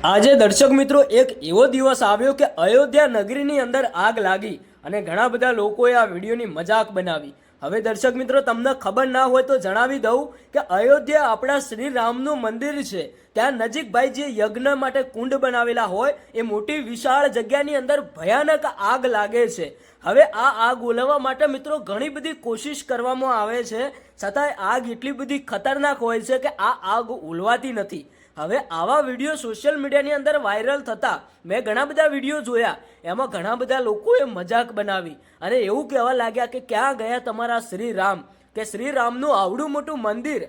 આજે દર્શક મિત્રો એક એવો દિવસ આવ્યો કે અયોધ્યા નગરીની અંદર આગ લાગી અને ઘણા બધા લોકોએ આ વિડીયોની મજાક બનાવી. હવે દર્શક મિત્રો તમને ખબર ના હોય તો જણાવી દઉં કે અયોધ્યા આપણા શ્રી રામનું મંદિર છે. ત્યાં નજીક ભાઈ જે યજ્ઞ માટે કુંડ બનાવેલા હોય એ મોટી વિશાળ જગ્યાની અંદર ભયાનક આગ લાગે છે. હવે આ આગ ઓલવવા માટે મિત્રો ઘણી બધી કોશિશ કરવામાં આવે છે, છતાંય આગ એટલી બધી ખતરનાક હોય છે કે આ આગ ઓલવાતી નથી. હવે આવા વિડીયો સોશિયલ મીડિયાની અંદર વાયરલ થતા મેં ઘણા બધા વિડીયો જોયા. એમાં ઘણા બધા લોકોએ મજાક બનાવી અને એવું કહેવા લાગ્યા કે ક્યાં ગયા તમારા શ્રી રામ, કે શ્રી રામનું આવડું મોટું મંદિર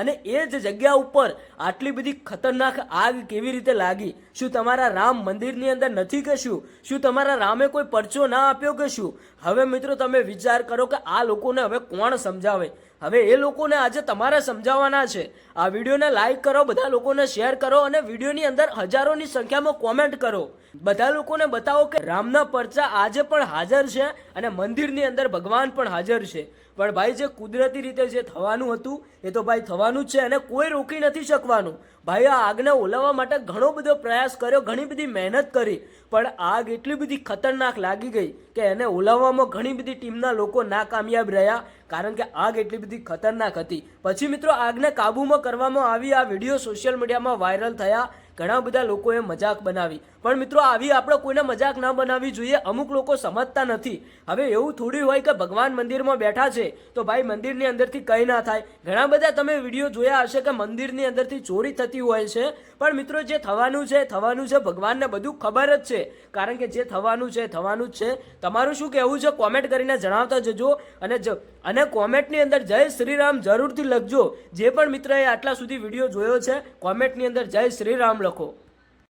અને એ જ જગ્યા ઉપર આટલી બધી ખતરનાક આગ કેવી રીતે લાગી? શું તમારા રામ મંદિરની અંદર નથી કે શું તમારા રામે કોઈ પરચો ના આપ્યો કે શું? હવે મિત્રો તમે વિચાર કરો કે આ લોકોને હવે કોણ સમજાવે? હવે એ લોકોને આજે તમારે સમજાવવાના છે. આ વિડીયોને લાઈક કરો, બધા લોકોને શેર કરો અને વિડીયોની અંદર હજારોની સંખ્યામાં કોમેન્ટ કરો. બધા લોકોને બતાવો કે રામના પરચા આજે પણ હાજર છે અને મંદિરની અંદર ભગવાન પણ હાજર છે. પણ ભાઈ જે કુદરતી રીતે જે થવાનું હતું એ તો ભાઈ થવાનું જ છે અને કોઈ રોકી નથી શકવાનું. ભાઈ આ આગને ઓલવવા માટે ઘણો બધો પ્રયાસ કર્યો, ઘણી બધી મહેનત કરી, પણ આગ એટલી બધી ખતરનાક લાગી ગઈ કે એને ઓલવવામાં ઘણી બધી ટીમના લોકો નાકામયાબ રહ્યા, કારણ કે આગ એટલી બધી ખતરનાક હતી. પછી મિત્રો આગને કાબૂમાં કરવામાં આવી. આ વિડીયો સોશિયલ મીડિયામાં વાયરલ થયા, ઘણા બધા લોકોએ મજાક બનાવી. પણ મિત્રો આવી આપણે કોઈને મજાક ના બનાવવી જોઈએ. અમુક લોકો સમજતા નથી. હવે એવું થોડી હોય કે ભગવાન મંદિરમાં બેઠા છે તો ભાઈ મંદિરની અંદરથી કંઈ ના થાય. ઘણા બધા તમે વિડીયો જોયા હશે કે મંદિરની અંદરથી ચોરી થતી હોય છે, પણ મિત્રો જે થવાનું છે થવાનું છે. ભગવાનને બધું ખબર જ છે, કારણ કે જે થવાનું છે થવાનું જ છે. તમારું શું કહેવું છે કોમેન્ટ કરીને જણાવતા જજો અને કોમેન્ટની અંદર જય શ્રી રામ જરૂરથી લખજો. જે પણ મિત્રએ આટલા સુધી વિડીયો જોયો છે કોમેન્ટની અંદર જય શ્રી રામ લખો.